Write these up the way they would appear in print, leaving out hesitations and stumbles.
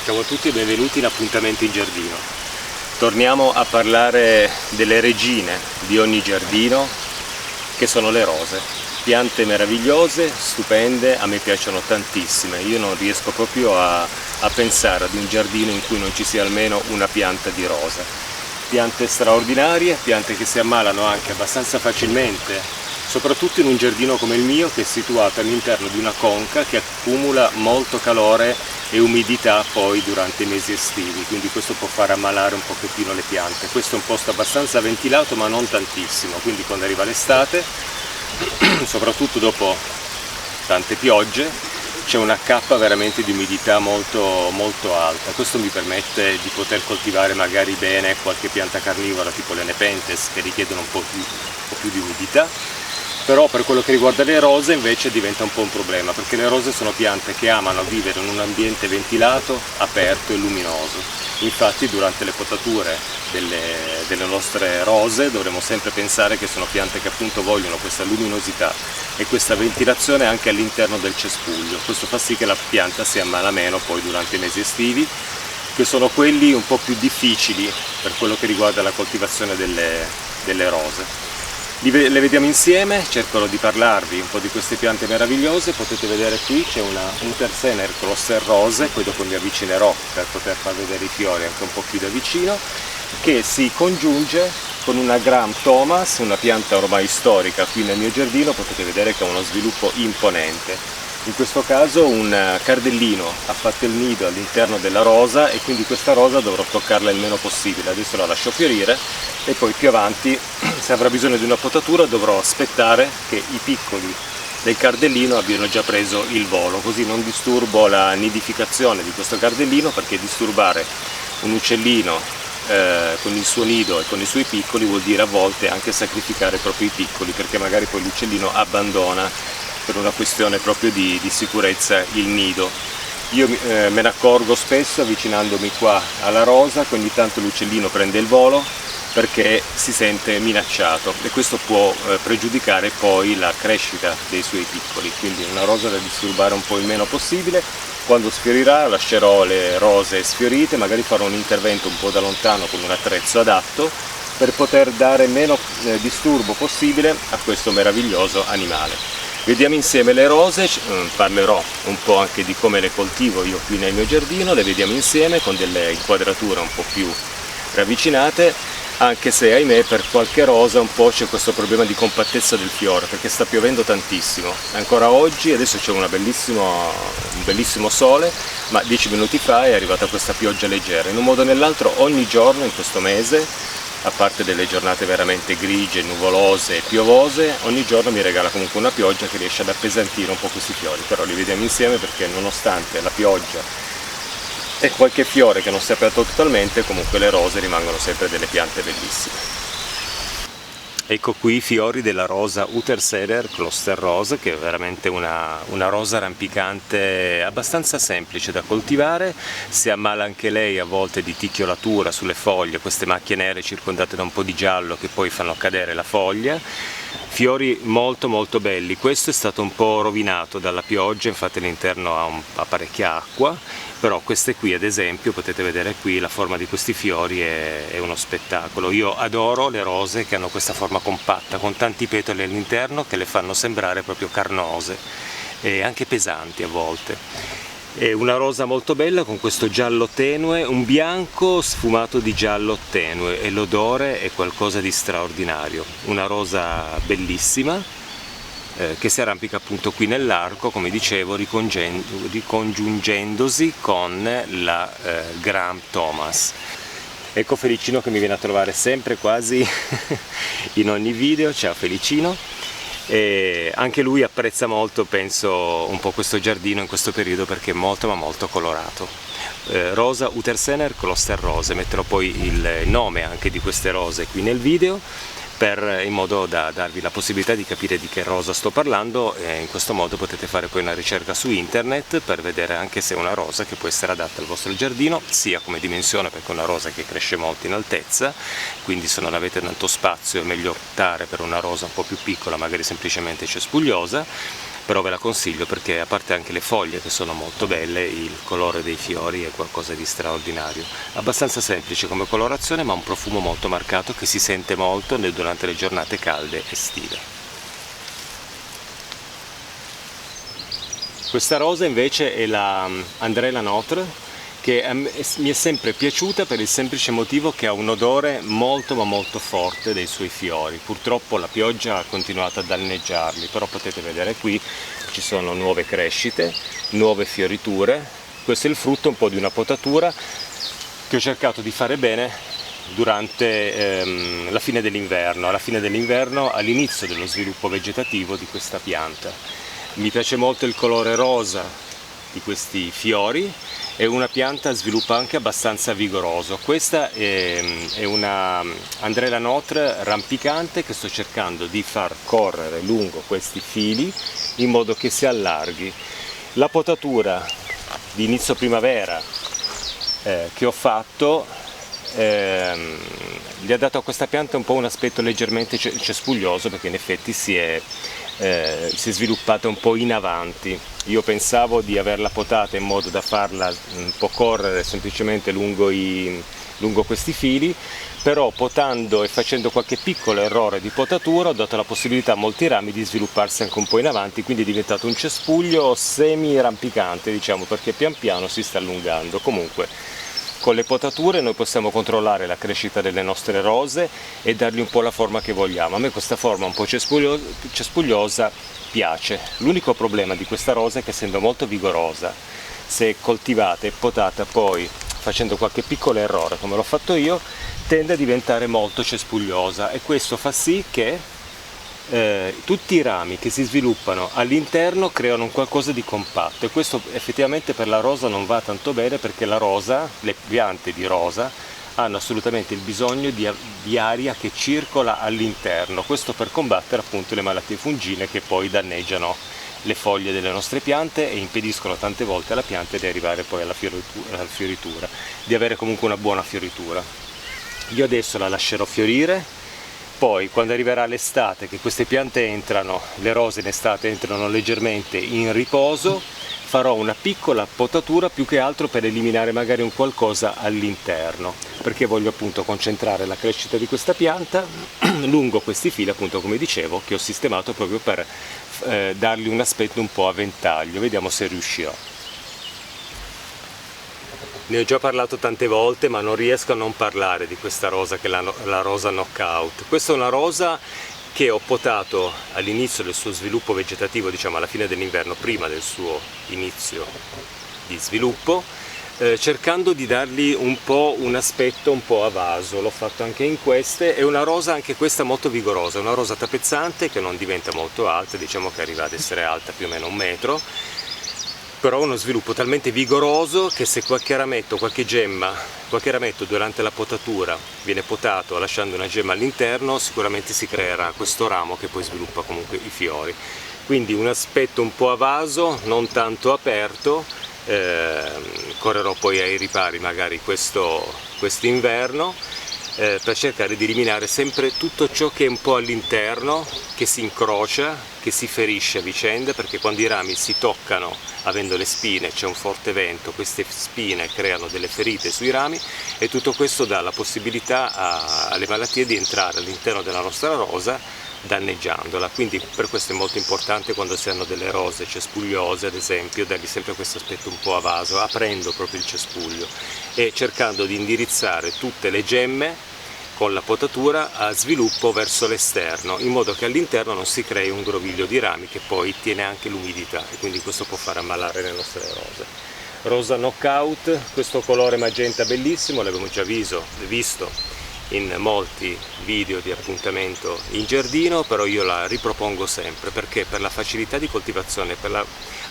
Ciao a tutti e benvenuti in Appuntamento in Giardino. Torniamo a parlare delle regine di ogni giardino, che sono le rose. Piante meravigliose, stupende, a me piacciono tantissime. Io non riesco proprio a pensare ad un giardino in cui non ci sia almeno una pianta di rosa. Piante straordinarie, piante che si ammalano anche abbastanza facilmente, soprattutto in un giardino come il mio, che è situato all'interno di una conca che accumula molto calore e umidità poi durante i mesi estivi, quindi questo può far ammalare un pochettino le piante. Questo è un posto abbastanza ventilato ma non tantissimo, quindi quando arriva l'estate, soprattutto dopo tante piogge, c'è una cappa veramente di umidità molto alta. Questo mi permette di poter coltivare magari bene qualche pianta carnivora tipo le Nepenthes, che richiedono un po' più di umidità. Però per quello che riguarda le rose invece diventa un po' un problema, perché le rose sono piante che amano vivere in un ambiente ventilato, aperto e luminoso. Infatti durante le potature delle nostre rose dovremo sempre pensare che sono piante che appunto vogliono questa luminosità e questa ventilazione anche all'interno del cespuglio. Questo fa sì che la pianta si ammala meno poi durante i mesi estivi, che sono quelli un po' più difficili per quello che riguarda la coltivazione delle rose. Le vediamo insieme, cercherò di parlarvi un po' di queste piante meravigliose. Potete vedere qui c'è una Untersener Cluster Rose, poi dopo mi avvicinerò per poter far vedere i fiori anche un po' più da vicino, che si congiunge con una Graham Thomas, una pianta ormai storica qui nel mio giardino. Potete vedere che ha uno sviluppo imponente. In questo caso un cardellino ha fatto il nido all'interno della rosa e quindi questa rosa dovrò toccarla il meno possibile. Adesso la lascio fiorire e poi più avanti, se avrà bisogno di una potatura, dovrò aspettare che i piccoli del cardellino abbiano già preso il volo, così non disturbo la nidificazione di questo cardellino, perché disturbare un uccellino con il suo nido e con i suoi piccoli vuol dire a volte anche sacrificare proprio i piccoli, perché magari poi l'uccellino abbandona per una questione proprio di sicurezza il nido. Io me ne accorgo spesso avvicinandomi qua alla rosa, che ogni tanto l'uccellino prende il volo perché si sente minacciato e questo può pregiudicare poi la crescita dei suoi piccoli, quindi una rosa da disturbare un po' il meno possibile. Quando sfiorirà lascerò le rose sfiorite, magari farò un intervento un po' da lontano con un attrezzo adatto per poter dare meno disturbo possibile a questo meraviglioso animale. Vediamo insieme le rose, parlerò un po' anche di come le coltivo io qui nel mio giardino, le vediamo insieme con delle inquadrature un po' più ravvicinate, anche se ahimè per qualche rosa un po' c'è questo problema di compattezza del fiore, perché sta piovendo tantissimo. Ancora oggi, adesso c'è un bellissimo sole, ma 10 minuti fa è arrivata questa pioggia leggera. In un modo o nell'altro ogni giorno in questo mese, a parte delle giornate veramente grigie, nuvolose e piovose, ogni giorno mi regala comunque una pioggia che riesce ad appesantire un po' questi fiori. Però li vediamo insieme perché nonostante la pioggia e qualche fiore che non si è aperto totalmente, comunque le rose rimangono sempre delle piante bellissime. Ecco qui i fiori della rosa Untersener Cluster Rose, che è veramente una rosa rampicante abbastanza semplice da coltivare. Si ammala anche lei a volte di ticchiolatura sulle foglie, queste macchie nere circondate da un po' di giallo che poi fanno cadere la foglia. Fiori molto belli. Questo è stato un po' rovinato dalla pioggia, infatti all'interno ha parecchia acqua, però queste qui ad esempio, potete vedere qui, la forma di questi fiori è uno spettacolo. Io adoro le rose che hanno questa forma compatta, con tanti petali all'interno che le fanno sembrare proprio carnose e anche pesanti a volte. È una rosa molto bella con questo giallo tenue, un bianco sfumato di giallo tenue, e l'odore è qualcosa di straordinario. Una rosa bellissima che si arrampica appunto qui nell'arco, come dicevo, ricongiungendosi con la Graham Thomas. Ecco Felicino che mi viene a trovare sempre quasi in ogni video. Ciao Felicino! E anche lui apprezza molto, penso, un po' questo giardino in questo periodo perché è molto colorato. Rosa Untersener Cluster Rose, metterò poi il nome anche di queste rose qui nel video, in modo da darvi la possibilità di capire di che rosa sto parlando, e in questo modo potete fare poi una ricerca su internet per vedere anche se è una rosa che può essere adatta al vostro giardino, sia come dimensione, perché è una rosa che cresce molto in altezza, quindi se non avete tanto spazio è meglio optare per una rosa un po' più piccola, magari semplicemente cespugliosa, però ve la consiglio perché, a parte anche le foglie che sono molto belle, il colore dei fiori è qualcosa di straordinario. Abbastanza semplice come colorazione, ma un profumo molto marcato che si sente molto durante le giornate calde estive. Questa rosa invece è la André Lanotre, che mi è sempre piaciuta per il semplice motivo che ha un odore molto ma molto forte dei suoi fiori. Purtroppo la pioggia ha continuato a danneggiarli, però potete vedere qui ci sono nuove crescite, nuove fioriture. Questo è il frutto un po' di una potatura che ho cercato di fare bene durante la fine dell'inverno, all'inizio dello sviluppo vegetativo di questa pianta. Mi piace molto il colore rosa di questi fiori. È una pianta sviluppa anche abbastanza vigoroso. Questa è una André Lanotre rampicante che sto cercando di far correre lungo questi fili in modo che si allarghi. La potatura di inizio primavera che ho fatto gli ha dato a questa pianta un po' un aspetto leggermente cespuglioso, perché in effetti si è sviluppata un po' in avanti. Io pensavo di averla potata in modo da farla un po' correre semplicemente lungo questi fili, però potando e facendo qualche piccolo errore di potatura ho dato la possibilità a molti rami di svilupparsi anche un po' in avanti, quindi è diventato un cespuglio semi-rampicante, diciamo, perché pian piano si sta allungando. Comunque, con le potature noi possiamo controllare la crescita delle nostre rose e dargli un po' la forma che vogliamo. A me questa forma un po' cespugliosa piace. L'unico problema di questa rosa è che, essendo molto vigorosa, se coltivata e potata poi facendo qualche piccolo errore come l'ho fatto io, tende a diventare molto cespugliosa, e questo fa sì che tutti i rami che si sviluppano all'interno creano un qualcosa di compatto, e questo effettivamente per la rosa non va tanto bene, perché la rosa, le piante di rosa hanno assolutamente il bisogno di aria che circola all'interno, questo per combattere appunto le malattie fungine che poi danneggiano le foglie delle nostre piante e impediscono tante volte alla pianta di arrivare poi alla fioritura, di avere comunque una buona fioritura. Io adesso la lascerò fiorire. Poi, quando arriverà l'estate, che queste piante entrano, le rose in estate entrano leggermente in riposo, farò una piccola potatura più che altro per eliminare magari un qualcosa all'interno, perché voglio appunto concentrare la crescita di questa pianta lungo questi fili, appunto come dicevo, che ho sistemato proprio per dargli un aspetto un po' a ventaglio. Vediamo se riuscirò. Ne ho già parlato tante volte, ma non riesco a non parlare di questa rosa, che è la rosa Knockout. Questa è una rosa che ho potato all'inizio del suo sviluppo vegetativo, diciamo alla fine dell'inverno, prima del suo inizio di sviluppo, cercando di dargli un po' un aspetto un po' a vaso. L'ho fatto anche in queste. È una rosa anche questa molto vigorosa, una rosa tapezzante che non diventa molto alta, diciamo che arriva ad essere alta più o meno 1 metro, però uno sviluppo talmente vigoroso che se qualche rametto durante la potatura viene potato lasciando una gemma all'interno, sicuramente si creerà questo ramo che poi sviluppa comunque i fiori. Quindi un aspetto un po' a vaso, non tanto aperto. Correrò poi ai ripari magari quest'inverno per cercare di eliminare sempre tutto ciò che è un po' all'interno, che si incrocia, che si ferisce a vicenda, perché quando i rami si toccano avendo le spine, c'è un forte vento, queste spine creano delle ferite sui rami, e tutto questo dà la possibilità alle malattie di entrare all'interno della nostra rosa danneggiandola. Quindi per questo è molto importante, quando si hanno delle rose cespugliose ad esempio, dargli sempre questo aspetto un po' a vaso, aprendo proprio il cespuglio e cercando di indirizzare tutte le gemme con la potatura a sviluppo verso l'esterno, in modo che all'interno non si crei un groviglio di rami che poi tiene anche l'umidità, e quindi questo può far ammalare le nostre rose. Rosa Knockout, questo colore magenta bellissimo, l'abbiamo già visto in molti video di appuntamento in giardino, però io la ripropongo sempre, perché per la facilità di coltivazione,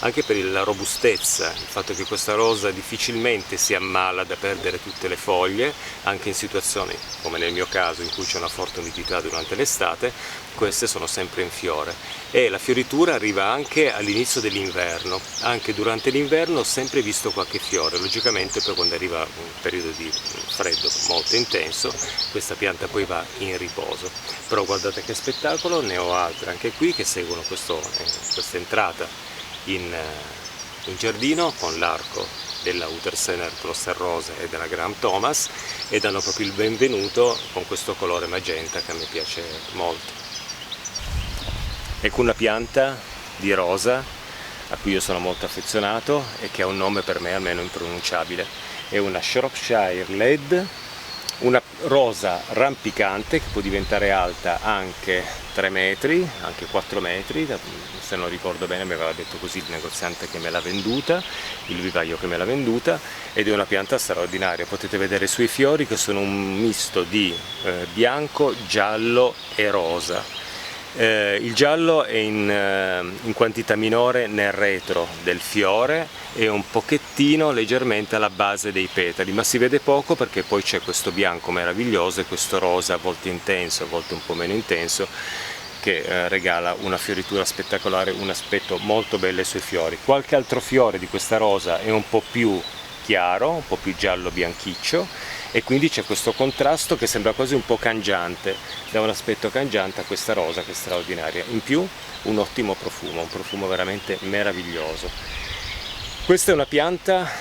anche per la robustezza, il fatto che questa rosa difficilmente si ammala da perdere tutte le foglie, anche in situazioni come nel mio caso in cui c'è una forte umidità durante l'estate, queste sono sempre in fiore. e la fioritura arriva anche all'inizio dell'inverno. Anche durante l'inverno ho sempre visto qualche fiore, logicamente poi quando arriva un periodo di freddo molto intenso questa pianta poi va in riposo. Però guardate che spettacolo, ne ho altre anche qui che seguono questa entrata in giardino con l'arco della Uttersener Kloster Rose e della Graham Thomas, e danno proprio il benvenuto con questo colore magenta che a me piace molto. Ecco una pianta di rosa a cui io sono molto affezionato e che ha un nome per me almeno impronunciabile. È una Shropshire Led, una rosa rampicante che può diventare alta anche 3 metri, anche 4 metri, se non ricordo bene mi aveva detto così il negoziante che me l'ha venduta, il vivaio che me l'ha venduta, ed è una pianta straordinaria. Potete vedere i suoi fiori che sono un misto di bianco, giallo e rosa. Il giallo è in quantità minore nel retro del fiore e un pochettino leggermente alla base dei petali, ma si vede poco perché poi c'è questo bianco meraviglioso e questo rosa a volte intenso, a volte un po' meno intenso, che regala una fioritura spettacolare, un aspetto molto bello ai suoi fiori. Qualche altro fiore di questa rosa è un po' più chiaro, un po' più giallo bianchiccio, e quindi c'è questo contrasto che sembra quasi un po' cangiante, dà un aspetto cangiante a questa rosa che è straordinaria. In più un ottimo profumo, un profumo veramente meraviglioso. Questa è una pianta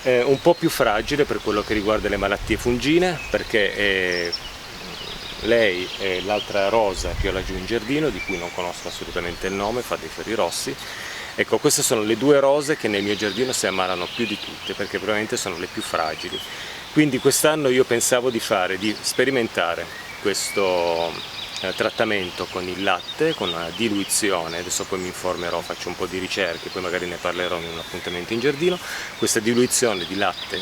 un po' più fragile per quello che riguarda le malattie fungine, perché lei è l'altra rosa che ho laggiù in giardino, di cui non conosco assolutamente il nome, fa dei fiori rossi. Ecco, queste sono le due rose che nel mio giardino si ammalano più di tutte, perché probabilmente sono le più fragili. Quindi quest'anno io pensavo di sperimentare questo trattamento con il latte, con una diluizione, adesso poi mi informerò, faccio un po' di ricerche, poi magari ne parlerò in un appuntamento in giardino. Questa diluizione di latte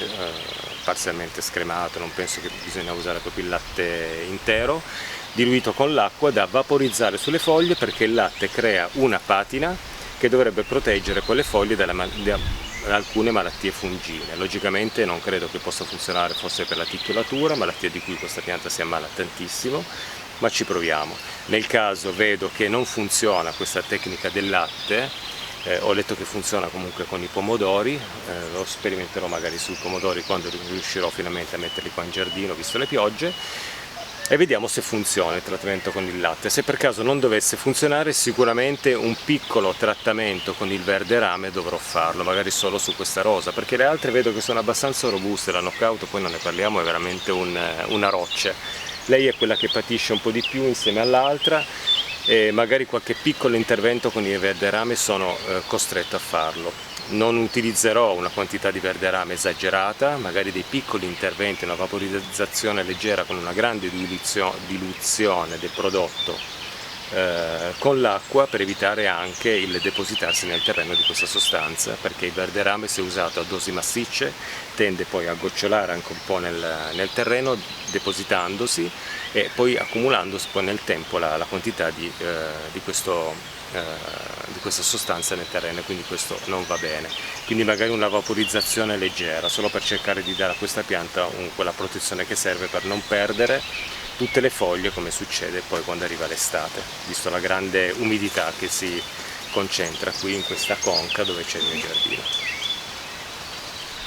parzialmente scremato, non penso che bisogna usare proprio il latte intero, diluito con l'acqua da vaporizzare sulle foglie, perché il latte crea una patina che dovrebbe proteggere quelle foglie da alcune malattie fungine. Logicamente non credo che possa funzionare forse per la titolatura, malattia di cui questa pianta si ammala tantissimo, ma ci proviamo. Nel caso vedo che non funziona questa tecnica del latte, ho letto che funziona comunque con i pomodori, lo sperimenterò magari sui pomodori quando riuscirò finalmente a metterli qua in giardino, visto le piogge, e vediamo se funziona il trattamento con il latte. Se per caso non dovesse funzionare, sicuramente un piccolo trattamento con il verde rame dovrò farlo, magari solo su questa rosa, perché le altre vedo che sono abbastanza robuste. La Knockout, poi non ne parliamo, è veramente una roccia. Lei è quella che patisce un po' di più insieme all'altra, e magari qualche piccolo intervento con il verde rame sono costretto a farlo. Non utilizzerò una quantità di verde rame esagerata, magari dei piccoli interventi, una vaporizzazione leggera con una grande diluizione del prodotto con l'acqua, per evitare anche il depositarsi nel terreno di questa sostanza, perché il verde rame, se usato a dosi massicce, tende poi a gocciolare anche un po' nel terreno, depositandosi e poi accumulandosi poi nel tempo la quantità di questa sostanza nel terreno, quindi questo non va bene. Quindi magari una vaporizzazione leggera, solo per cercare di dare a questa pianta quella protezione che serve per non perdere tutte le foglie, come succede poi quando arriva l'estate, visto la grande umidità che si concentra qui in questa conca dove c'è il mio giardino.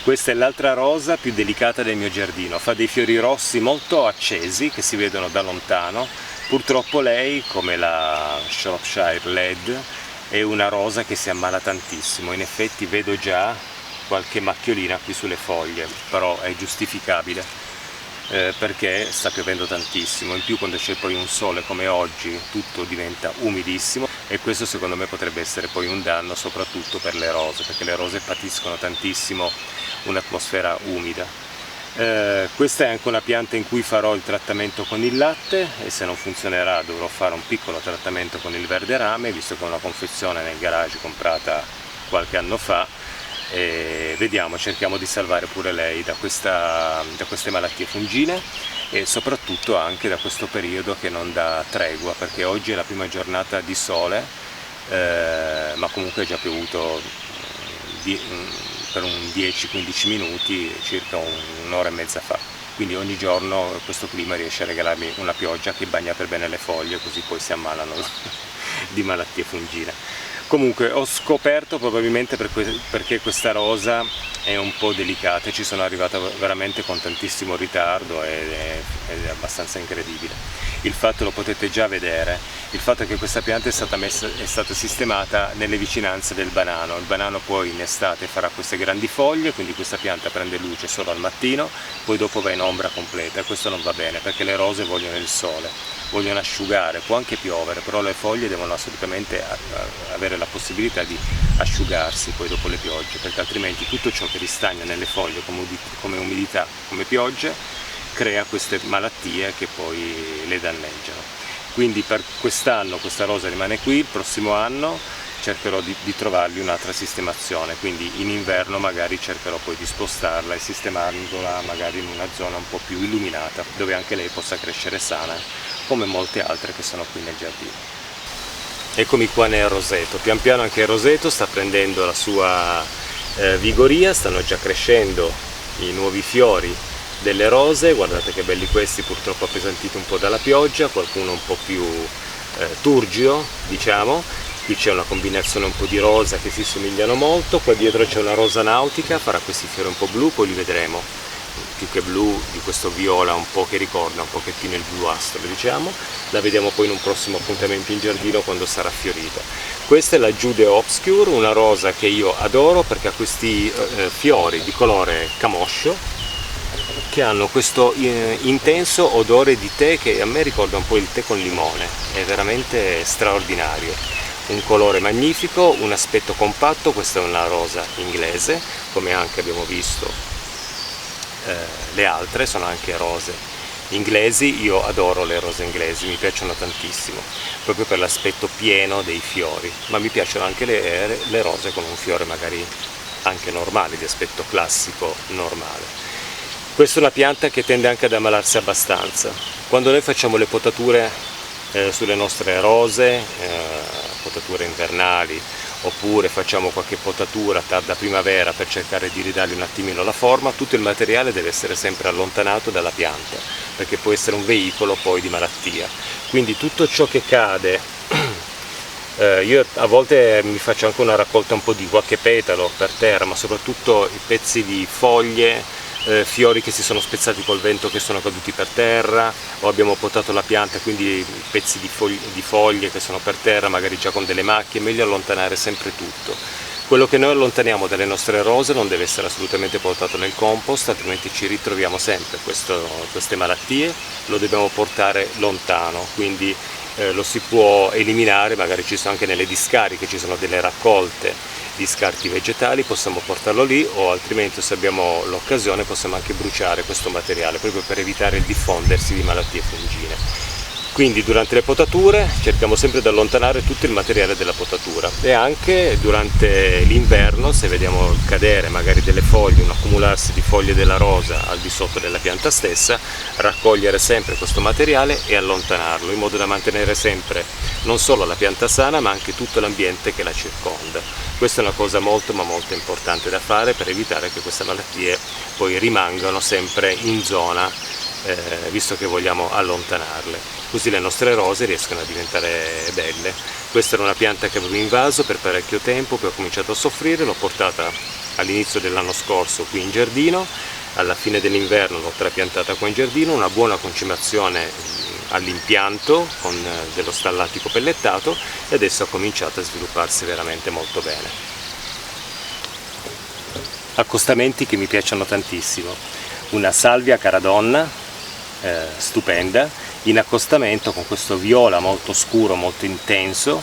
Questa è l'altra rosa più delicata del mio giardino, fa dei fiori rossi molto accesi che si vedono da lontano. Purtroppo lei, come la Shropshire Led, è una rosa che si ammala tantissimo. In effetti vedo già qualche macchiolina qui sulle foglie, però è giustificabile perché sta piovendo tantissimo. In più, quando c'è poi un sole come oggi, tutto diventa umidissimo, e questo secondo me potrebbe essere poi un danno soprattutto per le rose, perché le rose patiscono tantissimo un'atmosfera umida. Questa è anche una pianta in cui farò il trattamento con il latte, e se non funzionerà dovrò fare un piccolo trattamento con il verde rame, visto che ho una confezione nel garage comprata qualche anno fa, e vediamo, cerchiamo di salvare pure lei da queste malattie fungine, e soprattutto anche da questo periodo che non dà tregua, perché oggi è la prima giornata di sole, ma comunque è già piovuto per un 10-15 minuti, circa un'ora e mezza fa. Quindi ogni giorno questo clima riesce a regalarmi una pioggia che bagna per bene le foglie, così poi si ammalano di malattie fungine. Comunque ho scoperto, probabilmente perché questa rosa è un po' delicata e ci sono arrivata veramente con tantissimo ritardo ed è abbastanza incredibile. Il fatto, lo potete già vedere, il fatto è che questa pianta è stata sistemata nelle vicinanze del banano. Il banano poi in estate farà queste grandi foglie, quindi questa pianta prende luce solo al mattino, poi dopo va in ombra completa. Questo non va bene perché le rose vogliono il sole, vogliono asciugare, può anche piovere, però le foglie devono assolutamente avere la possibilità di asciugarsi poi dopo le piogge, perché altrimenti tutto ciò che ristagna nelle foglie come umidità, come piogge, crea queste malattie che poi le danneggiano. Quindi per quest'anno questa rosa rimane qui, il prossimo anno cercherò di trovargli un'altra sistemazione, quindi in inverno magari cercherò poi di spostarla e sistemarla magari in una zona un po' più illuminata, dove anche lei possa crescere sana, come molte altre che sono qui nel giardino. Eccomi qua nel roseto, pian piano anche il roseto sta prendendo la sua vigoria, stanno già crescendo i nuovi fiori delle rose, guardate che belli questi, purtroppo appesantiti un po' dalla pioggia, qualcuno un po' più turgio diciamo. Qui c'è una combinazione un po' di rosa che si somigliano molto, qua dietro c'è una rosa nautica, farà questi fiori un po' blu, poi li vedremo, più che blu, di questo viola un po' che ricorda un pochettino il bluastro diciamo, la vediamo poi in un prossimo appuntamento in giardino quando sarà fiorita. Questa è la Jude Obscure, una rosa che io adoro perché ha questi fiori di colore camoscio che hanno questo intenso odore di tè che a me ricorda un po' il tè con limone, è veramente straordinario. Un colore magnifico, un aspetto compatto, questa è una rosa inglese, come anche abbiamo visto le altre sono anche rose inglesi. Io adoro le rose inglesi, mi piacciono tantissimo, proprio per l'aspetto pieno dei fiori, ma mi piacciono anche le rose con un fiore magari anche normale, di aspetto classico normale. Questa è una pianta che tende anche ad ammalarsi abbastanza. Quando noi facciamo le potature sulle nostre rose, potature invernali, oppure facciamo qualche potatura tarda primavera per cercare di ridargli un attimino la forma, tutto il materiale deve essere sempre allontanato dalla pianta, perché può essere un veicolo poi di malattia. Quindi tutto ciò che cade, io a volte mi faccio anche una raccolta un po' di qualche petalo per terra, ma soprattutto i pezzi di foglie, fiori che si sono spezzati col vento che sono caduti per terra, o abbiamo potato la pianta, quindi pezzi di foglie che sono per terra, magari già con delle macchie. È meglio allontanare sempre tutto. Quello che noi allontaniamo dalle nostre rose non deve essere assolutamente portato nel compost, altrimenti ci ritroviamo sempre queste malattie, lo dobbiamo portare lontano, quindi lo si può eliminare, magari ci sono anche nelle discariche, ci sono delle raccolte di scarti vegetali, possiamo portarlo lì, o altrimenti se abbiamo l'occasione possiamo anche bruciare questo materiale proprio per evitare il diffondersi di malattie fungine. Quindi durante le potature cerchiamo sempre di allontanare tutto il materiale della potatura, e anche durante l'inverno, se vediamo cadere magari delle foglie, un accumularsi di foglie della rosa al di sotto della pianta stessa, raccogliere sempre questo materiale e allontanarlo, in modo da mantenere sempre non solo la pianta sana ma anche tutto l'ambiente che la circonda. Questa è una cosa molto ma molto importante da fare per evitare che queste malattie poi rimangano sempre in zona, visto che vogliamo allontanarle. Così le nostre rose riescono a diventare belle. Questa era una pianta che avevo invaso per parecchio tempo, poi ho cominciato a soffrire, l'ho portata all'inizio dell'anno scorso qui in giardino, alla fine dell'inverno l'ho trapiantata qua in giardino, una buona concimazione all'impianto con dello stallatico pellettato, e adesso ha cominciato a svilupparsi veramente molto bene. Accostamenti che mi piacciono tantissimo: una salvia caradonna stupenda, in accostamento con questo viola molto scuro, molto intenso,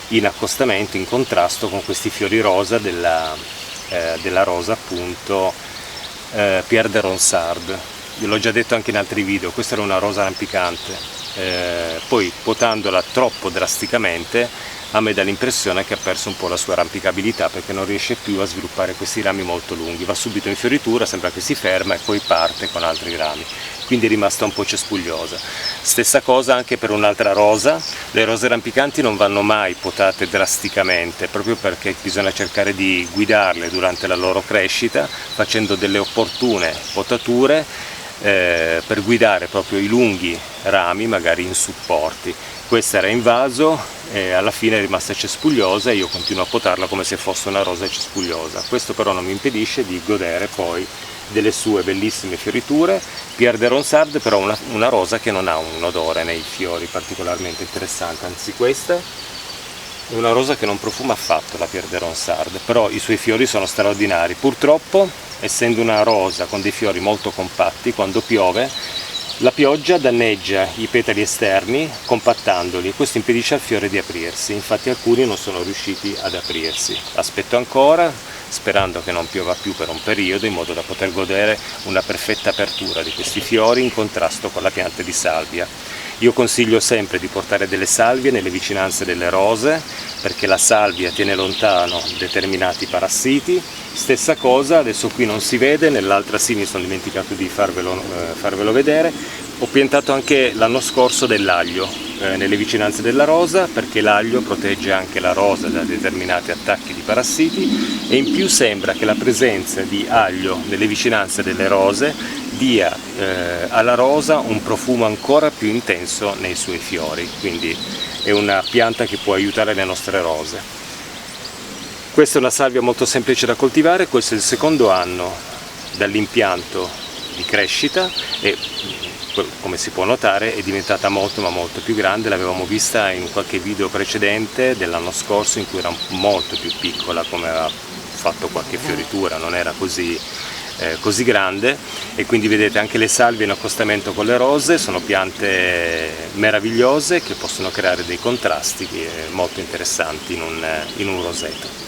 in accostamento, in contrasto con questi fiori rosa della rosa appunto Pierre de Ronsard. L'ho già detto anche in altri video, questa era una rosa rampicante, poi potandola troppo drasticamente a me dà l'impressione che ha perso un po' la sua arrampicabilità, perché non riesce più a sviluppare questi rami molto lunghi, va subito in fioritura, sembra che si ferma e poi parte con altri rami, quindi è rimasta un po' cespugliosa. Stessa cosa anche per un'altra rosa. Le rose rampicanti non vanno mai potate drasticamente, proprio perché bisogna cercare di guidarle durante la loro crescita, facendo delle opportune potature per guidare proprio i lunghi rami magari in supporti. questa era in vaso e alla fine è rimasta cespugliosa e io continuo a potarla come se fosse una rosa cespugliosa. Questo però non mi impedisce di godere poi delle sue bellissime fioriture. Pierre de Ronsard però una rosa che non ha un odore nei fiori particolarmente interessante, anzi questa è una rosa che non profuma affatto, la Pierre de Ronsard, però i suoi fiori sono straordinari. Purtroppo, essendo una rosa con dei fiori molto compatti, quando piove la pioggia danneggia i petali esterni compattandoli e questo impedisce al fiore di aprirsi, infatti alcuni non sono riusciti ad aprirsi. Aspetto ancora, sperando che non piova più per un periodo, in modo da poter godere una perfetta apertura di questi fiori in contrasto con la pianta di salvia. Io consiglio sempre di portare delle salvie nelle vicinanze delle rose, perché la salvia tiene lontano determinati parassiti. Stessa cosa, adesso qui non si vede, nell'altra sì, mi sono dimenticato di farvelo vedere. Ho piantato anche l'anno scorso dell'aglio nelle vicinanze della rosa, perché l'aglio protegge anche la rosa da determinati attacchi di parassiti e in più sembra che la presenza di aglio nelle vicinanze delle rose dia alla rosa un profumo ancora più intenso nei suoi fiori, quindi è una pianta che può aiutare le nostre rose. Questa è una salvia molto semplice da coltivare, questo è il secondo anno dall'impianto di crescita e come si può notare è diventata molto ma molto più grande. L'avevamo vista in qualche video precedente dell'anno scorso in cui era molto più piccola, come aveva fatto qualche fioritura, non era così grande, e quindi vedete anche le salvie in accostamento con le rose sono piante meravigliose che possono creare dei contrasti molto interessanti in un roseto.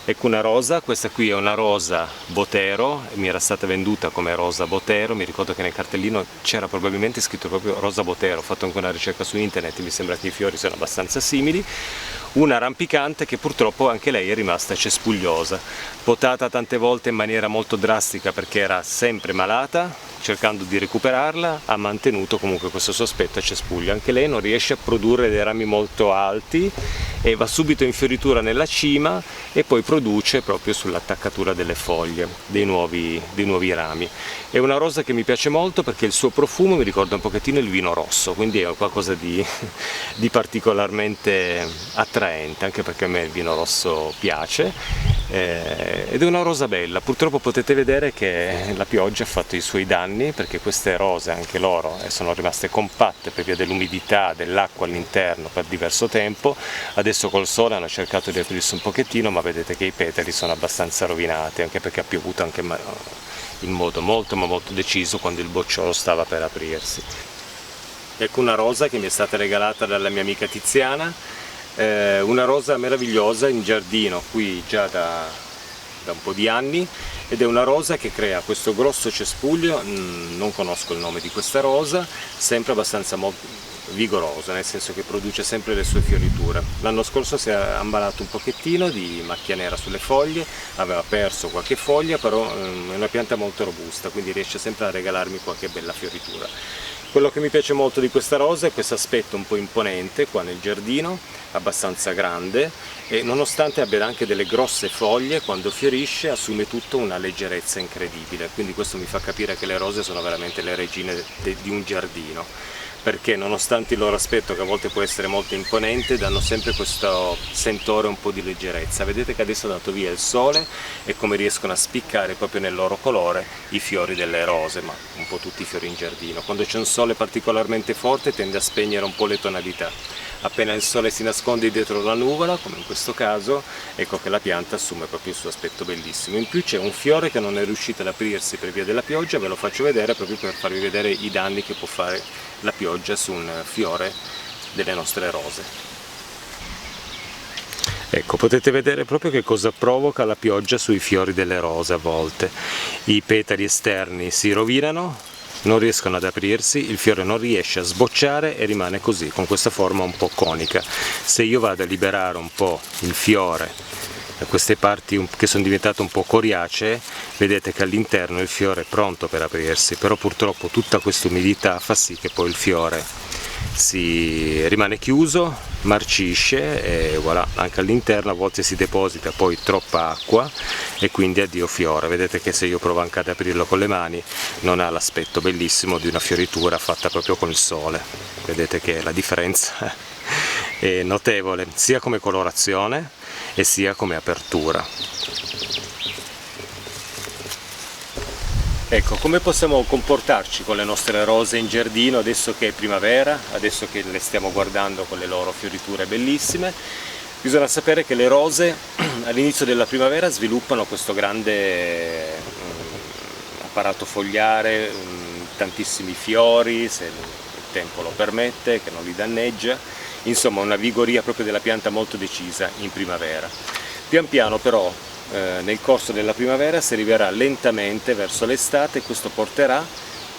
Ecco una rosa, questa qui è una rosa botero, mi era stata venduta come rosa botero, mi ricordo che nel cartellino c'era probabilmente scritto proprio rosa botero, ho fatto anche una ricerca su internet, mi sembra che i fiori siano abbastanza simili. Una rampicante che purtroppo anche lei è rimasta cespugliosa, potata tante volte in maniera molto drastica perché era sempre malata, cercando di recuperarla ha mantenuto comunque questo suo aspetto a cespuglio. Anche lei non riesce a produrre dei rami molto alti e va subito in fioritura nella cima e poi produce proprio sull'attaccatura delle foglie dei nuovi rami. È una rosa che mi piace molto perché il suo profumo mi ricorda un pochettino il vino rosso, quindi è qualcosa di particolarmente attraente, anche perché a me il vino rosso piace. Ed è una rosa bella. Purtroppo potete vedere che la pioggia ha fatto i suoi danni, perché queste rose anche loro sono rimaste compatte per via dell'umidità, dell'acqua all'interno per diverso tempo. Adesso col sole hanno cercato di aprirsi un pochettino, ma vedete che i petali sono abbastanza rovinati, anche perché ha piovuto anche in modo molto ma molto deciso quando il bocciolo stava per aprirsi. Ecco una rosa che mi è stata regalata dalla mia amica Tiziana, una rosa meravigliosa in giardino qui già da un po' di anni, ed è una rosa che crea questo grosso cespuglio, non conosco il nome di questa rosa, sempre abbastanza vigorosa, nel senso che produce sempre le sue fioriture. L'anno scorso si è ammalato un pochettino di macchia nera sulle foglie, aveva perso qualche foglia, però è una pianta molto robusta, quindi riesce sempre a regalarmi qualche bella fioritura. Quello che mi piace molto di questa rosa è questo aspetto un po' imponente qua nel giardino, abbastanza grande, e nonostante abbia anche delle grosse foglie, quando fiorisce assume tutto una leggerezza incredibile, quindi questo mi fa capire che le rose sono veramente le regine di un giardino, perché nonostante il loro aspetto, che a volte può essere molto imponente, danno sempre questo sentore un po' di leggerezza. Vedete che adesso è andato via il sole e come riescono a spiccare proprio nel loro colore i fiori delle rose, ma un po' tutti i fiori in giardino. Quando c'è un sole particolarmente forte tende a spegnere un po' le tonalità. Appena il sole si nasconde dietro la nuvola, come in questo caso, ecco che la pianta assume proprio il suo aspetto bellissimo. In più c'è un fiore che non è riuscito ad aprirsi per via della pioggia, ve lo faccio vedere proprio per farvi vedere i danni che può fare la pioggia su un fiore delle nostre rose. Ecco, potete vedere proprio che cosa provoca la pioggia sui fiori delle rose a volte. I petali esterni si rovinano, non riescono ad aprirsi, il fiore non riesce a sbocciare e rimane così, con questa forma un po' conica. Se io vado a liberare un po' il fiore da queste parti che sono diventate un po' coriacee, vedete che all'interno il fiore è pronto per aprirsi, però purtroppo tutta questa umidità fa sì che poi il fiore rimane chiuso, marcisce e voilà, anche all'interno a volte si deposita poi troppa acqua e quindi addio fiore. Vedete che se io provo anche ad aprirlo con le mani non ha l'aspetto bellissimo di una fioritura fatta proprio con il sole. Vedete che la differenza è notevole sia come colorazione e sia come apertura. Ecco, come possiamo comportarci con le nostre rose in giardino adesso che è primavera, adesso che le stiamo guardando con le loro fioriture bellissime? Bisogna sapere che le rose all'inizio della primavera sviluppano questo grande apparato fogliare, tantissimi fiori, se il tempo lo permette, che non li danneggia, insomma una vigoria proprio della pianta molto decisa in primavera. Pian piano però nel corso della primavera si arriverà lentamente verso l'estate e questo porterà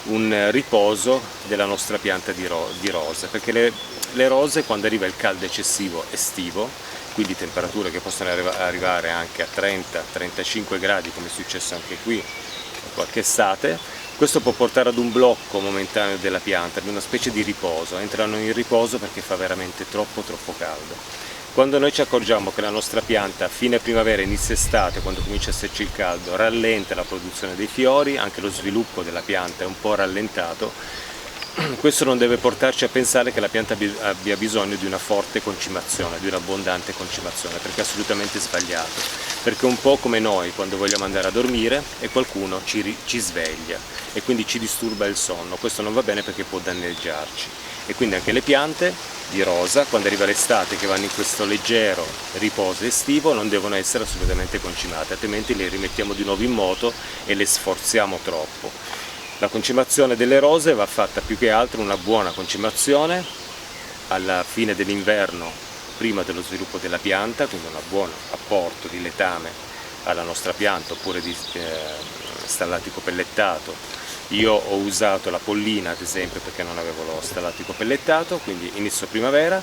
un riposo della nostra pianta di rose, perché le rose quando arriva il caldo eccessivo estivo, quindi temperature che possono arrivare anche a 30-35 gradi come è successo anche qui qualche estate, questo può portare ad un blocco momentaneo della pianta, ad una specie di riposo, entrano in riposo perché fa veramente troppo caldo. Quando noi ci accorgiamo che la nostra pianta a fine primavera, inizio estate, quando comincia a esserci il caldo, rallenta la produzione dei fiori, anche lo sviluppo della pianta è un po' rallentato, questo non deve portarci a pensare che la pianta abbia bisogno di una forte concimazione, di un'abbondante concimazione, perché è assolutamente sbagliato, perché è un po' come noi quando vogliamo andare a dormire e qualcuno ci sveglia e quindi ci disturba il sonno, questo non va bene perché può danneggiarci e quindi anche le piante di rosa, quando arriva l'estate, che vanno in questo leggero riposo estivo, non devono essere assolutamente concimate, altrimenti le rimettiamo di nuovo in moto e le sforziamo troppo. La concimazione delle rose va fatta più che altro una buona concimazione alla fine dell'inverno, prima dello sviluppo della pianta, quindi un buon apporto di letame alla nostra pianta oppure di stallatico pellettato. Io ho usato la pollina ad esempio perché non avevo lo stallatico pellettato, quindi inizio primavera,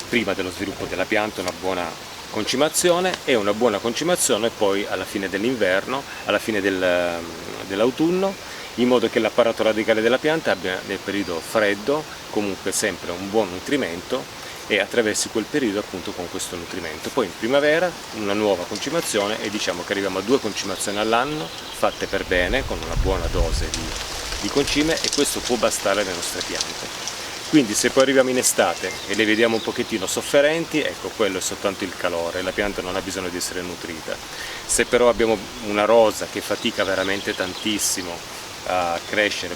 prima dello sviluppo della pianta una buona concimazione e una buona concimazione poi alla fine dell'inverno, alla fine dell'autunno, in modo che l'apparato radicale della pianta abbia nel periodo freddo comunque sempre un buon nutrimento e attraversi quel periodo appunto con questo nutrimento. Poi in primavera una nuova concimazione e diciamo che arriviamo a 2 concimazioni all'anno fatte per bene con una buona dose di concime e questo può bastare alle nostre piante. Quindi se poi arriviamo in estate e le vediamo un pochettino sofferenti, ecco quello è soltanto il calore, la pianta non ha bisogno di essere nutrita. Se però abbiamo una rosa che fatica veramente tantissimo a crescere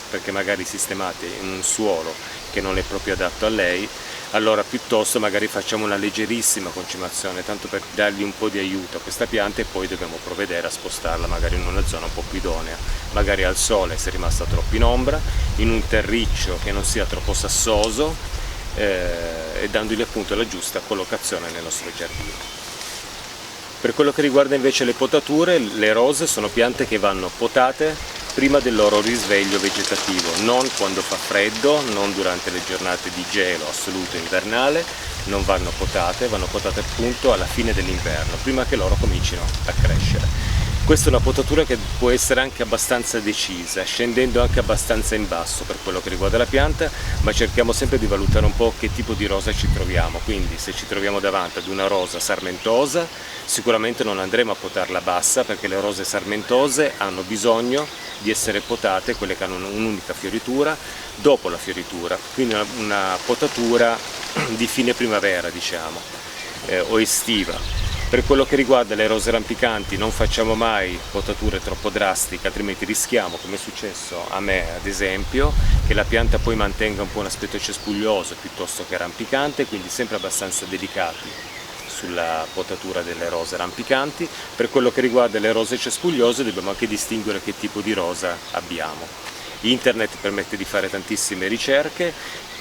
perché magari sistemate in un suolo che non è proprio adatto a lei, allora piuttosto magari facciamo una leggerissima concimazione, tanto per dargli un po' di aiuto a questa pianta e poi dobbiamo provvedere a spostarla magari in una zona un po' più idonea, magari al sole se è rimasta troppo in ombra, in un terriccio che non sia troppo sassoso e dandogli appunto la giusta collocazione nel nostro giardino. Per quello che riguarda invece le potature, le rose sono piante che vanno potate prima del loro risveglio vegetativo, non quando fa freddo, non durante le giornate di gelo assoluto invernale, non vanno potate appunto alla fine dell'inverno, prima che loro comincino a crescere. Questa è una potatura che può essere anche abbastanza decisa, scendendo anche abbastanza in basso per quello che riguarda la pianta, ma cerchiamo sempre di valutare un po' che tipo di rosa ci troviamo, quindi se ci troviamo davanti ad una rosa sarmentosa, sicuramente non andremo a potarla bassa perché le rose sarmentose hanno bisogno di essere potate, quelle che hanno un'unica fioritura, dopo la fioritura, quindi una potatura di fine primavera diciamo, o estiva. Per quello che riguarda le rose rampicanti non facciamo mai potature troppo drastiche, altrimenti rischiamo, come è successo a me ad esempio, che la pianta poi mantenga un po' un aspetto cespuglioso piuttosto che rampicante, quindi sempre abbastanza delicati sulla potatura delle rose rampicanti. Per quello che riguarda le rose cespugliose dobbiamo anche distinguere che tipo di rosa abbiamo. Internet permette di fare tantissime ricerche.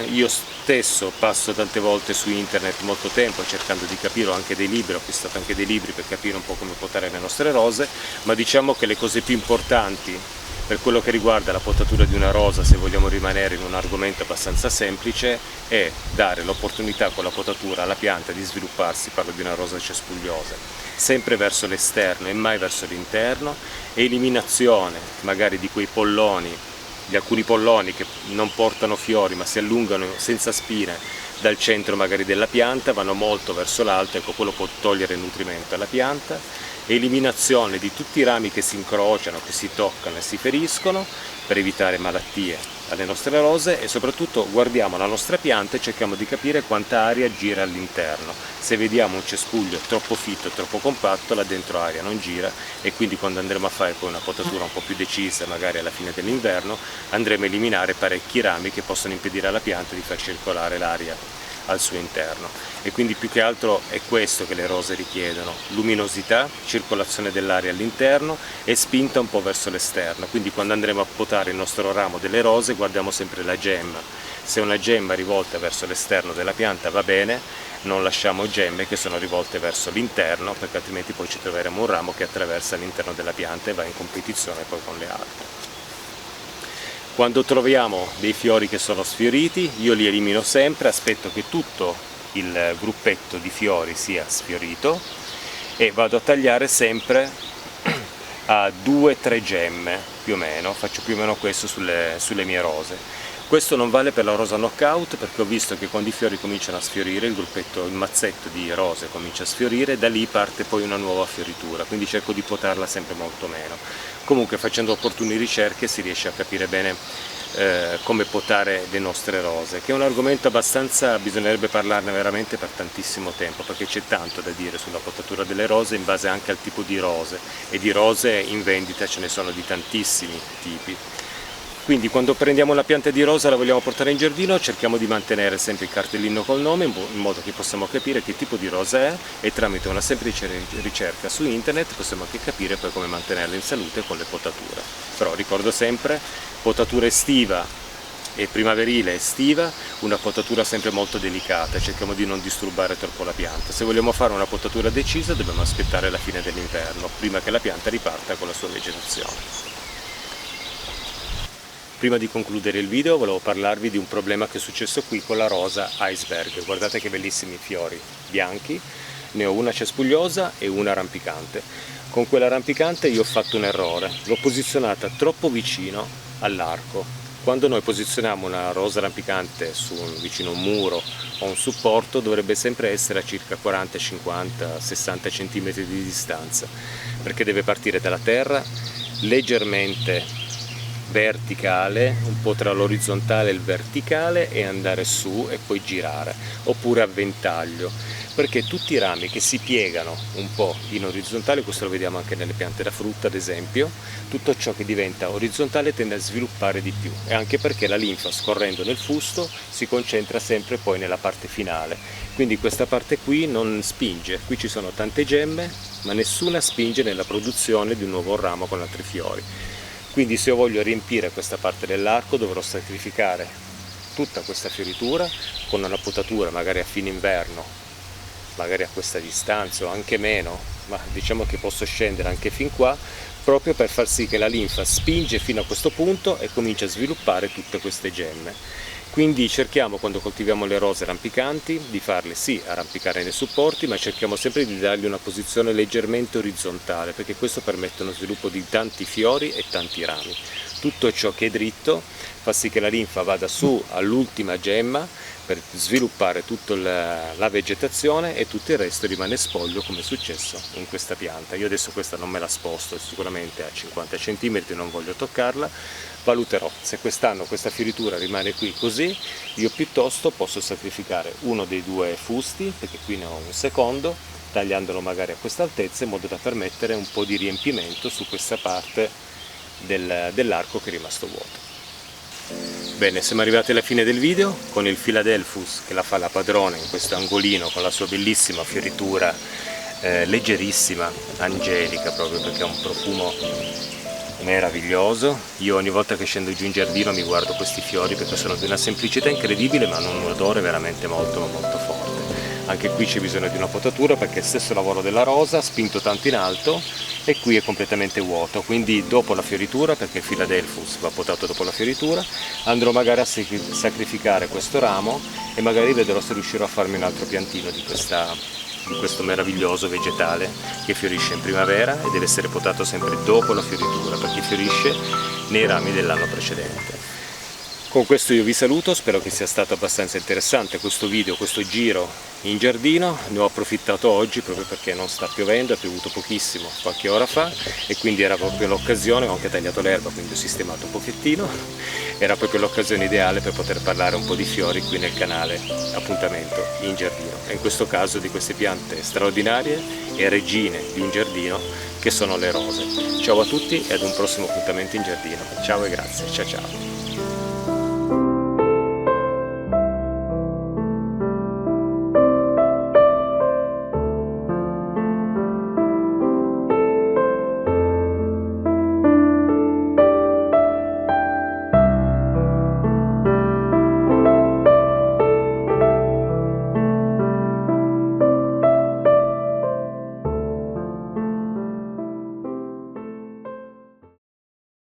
Io stesso passo tante volte su internet molto tempo cercando di capire, ho anche dei libri, ho acquistato anche dei libri per capire un po' come potare le nostre rose, ma diciamo che le cose più importanti per quello che riguarda la potatura di una rosa, se vogliamo rimanere in un argomento abbastanza semplice, è dare l'opportunità con la potatura alla pianta di svilupparsi, parlo di una rosa cespugliosa, sempre verso l'esterno e mai verso l'interno, eliminazione magari di quei polloni di alcuni polloni che non portano fiori ma si allungano senza spine dal centro magari della pianta, vanno molto verso l'alto, ecco quello può togliere nutrimento alla pianta. Eliminazione di tutti i rami che si incrociano, che si toccano e si feriscono per evitare malattie alle nostre rose, e soprattutto guardiamo la nostra pianta e cerchiamo di capire quanta aria gira all'interno. Se vediamo un cespuglio troppo fitto, troppo compatto, là dentro aria non gira, e quindi quando andremo a fare poi una potatura un po' più decisa, magari alla fine dell'inverno, andremo a eliminare parecchi rami che possono impedire alla pianta di far circolare l'aria al suo interno. E quindi più che altro è questo che le rose richiedono: luminosità, circolazione dell'aria all'interno e spinta un po' verso l'esterno. Quindi quando andremo a potare il nostro ramo delle rose guardiamo sempre la gemma. Se una gemma rivolta verso l'esterno della pianta va bene, non lasciamo gemme che sono rivolte verso l'interno, perché altrimenti poi ci troveremo un ramo che attraversa l'interno della pianta e va in competizione poi con le altre. Quando troviamo dei fiori che sono sfioriti, io li elimino sempre, aspetto che tutto il gruppetto di fiori sia sfiorito e vado a tagliare sempre a 2-3 gemme più o meno, faccio più o meno questo sulle mie rose. Questo non vale per la rosa knockout, perché ho visto che quando i fiori cominciano a sfiorire, il mazzetto di rose comincia a sfiorire, da lì parte poi una nuova fioritura, quindi cerco di potarla sempre molto meno. Comunque facendo opportune ricerche si riesce a capire bene come potare le nostre rose, che è un argomento abbastanza, bisognerebbe parlarne veramente per tantissimo tempo, perché c'è tanto da dire sulla potatura delle rose in base anche al tipo di rose, e di rose in vendita ce ne sono di tantissimi tipi. Quindi quando prendiamo una pianta di rosa e la vogliamo portare in giardino cerchiamo di mantenere sempre il cartellino col nome in modo che possiamo capire che tipo di rosa è, e tramite una semplice ricerca su internet possiamo anche capire poi come mantenerla in salute con le potature. Però ricordo sempre, potatura estiva e primaverile estiva, una potatura sempre molto delicata, cerchiamo di non disturbare troppo la pianta. Se vogliamo fare una potatura decisa dobbiamo aspettare la fine dell'inverno, prima che la pianta riparta con la sua vegetazione. Prima di concludere il video volevo parlarvi di un problema che è successo qui con la rosa iceberg. Guardate che bellissimi fiori bianchi, ne ho una cespugliosa e una rampicante. Con quella rampicante io ho fatto un errore, l'ho posizionata troppo vicino all'arco. Quando noi posizioniamo una rosa rampicante vicino a un muro o un supporto dovrebbe sempre essere a circa 40, 50, 60 cm di distanza, perché deve partire dalla terra leggermente verticale, un po' tra l'orizzontale e il verticale, e andare su e poi girare, oppure a ventaglio, perché tutti i rami che si piegano un po' in orizzontale, questo lo vediamo anche nelle piante da frutta ad esempio, tutto ciò che diventa orizzontale tende a sviluppare di più, e anche perché la linfa scorrendo nel fusto si concentra sempre poi nella parte finale, quindi questa parte qui non spinge, qui ci sono tante gemme ma nessuna spinge nella produzione di un nuovo ramo con altri fiori. Quindi se io voglio riempire questa parte dell'arco dovrò sacrificare tutta questa fioritura con una potatura magari a fine inverno, magari a questa distanza o anche meno, ma diciamo che posso scendere anche fin qua, proprio per far sì che la linfa spinge fino a questo punto e comincia a sviluppare tutte queste gemme. Quindi cerchiamo, quando coltiviamo le rose rampicanti, di farle sì arrampicare nei supporti, ma cerchiamo sempre di dargli una posizione leggermente orizzontale, perché questo permette uno sviluppo di tanti fiori e tanti rami. Tutto ciò che è dritto fa sì che la linfa vada su all'ultima gemma per sviluppare tutta la vegetazione, e tutto il resto rimane spoglio, come è successo in questa pianta. Io adesso questa non me la sposto, sicuramente a 50 cm, non voglio toccarla. Valuterò se quest'anno questa fioritura rimane qui così, io piuttosto posso sacrificare uno dei due fusti, perché qui ne ho un secondo, tagliandolo magari a questa altezza, in modo da permettere un po' di riempimento su questa parte dell'arco che è rimasto vuoto. Bene, siamo arrivati alla fine del video con il Philadelphus che la fa la padrona in questo angolino con la sua bellissima fioritura leggerissima, angelica proprio, perché ha un profumo meraviglioso. Io ogni volta che scendo giù in giardino mi guardo questi fiori perché sono di una semplicità incredibile ma hanno un odore veramente molto molto forte. Anche qui c'è bisogno di una potatura perché è il stesso lavoro della rosa, spinto tanto in alto, e qui è completamente vuoto, quindi dopo la fioritura, perché il Philadelphus va potato dopo la fioritura, andrò magari a sacrificare questo ramo e magari vedrò se riuscirò a farmi un altro piantino di questo meraviglioso vegetale che fiorisce in primavera e deve essere potato sempre dopo la fioritura, perché fiorisce nei rami dell'anno precedente. Con questo io vi saluto, spero che sia stato abbastanza interessante questo video, questo giro in giardino. Ne ho approfittato oggi proprio perché non sta piovendo, è piovuto pochissimo qualche ora fa e quindi era proprio l'occasione, ho anche tagliato l'erba, quindi ho sistemato un pochettino, era proprio l'occasione ideale per poter parlare un po' di fiori qui nel canale Appuntamento in Giardino, e in questo caso di queste piante straordinarie e regine di un giardino che sono le rose. Ciao a tutti e ad un prossimo appuntamento in giardino. Ciao e grazie, ciao ciao.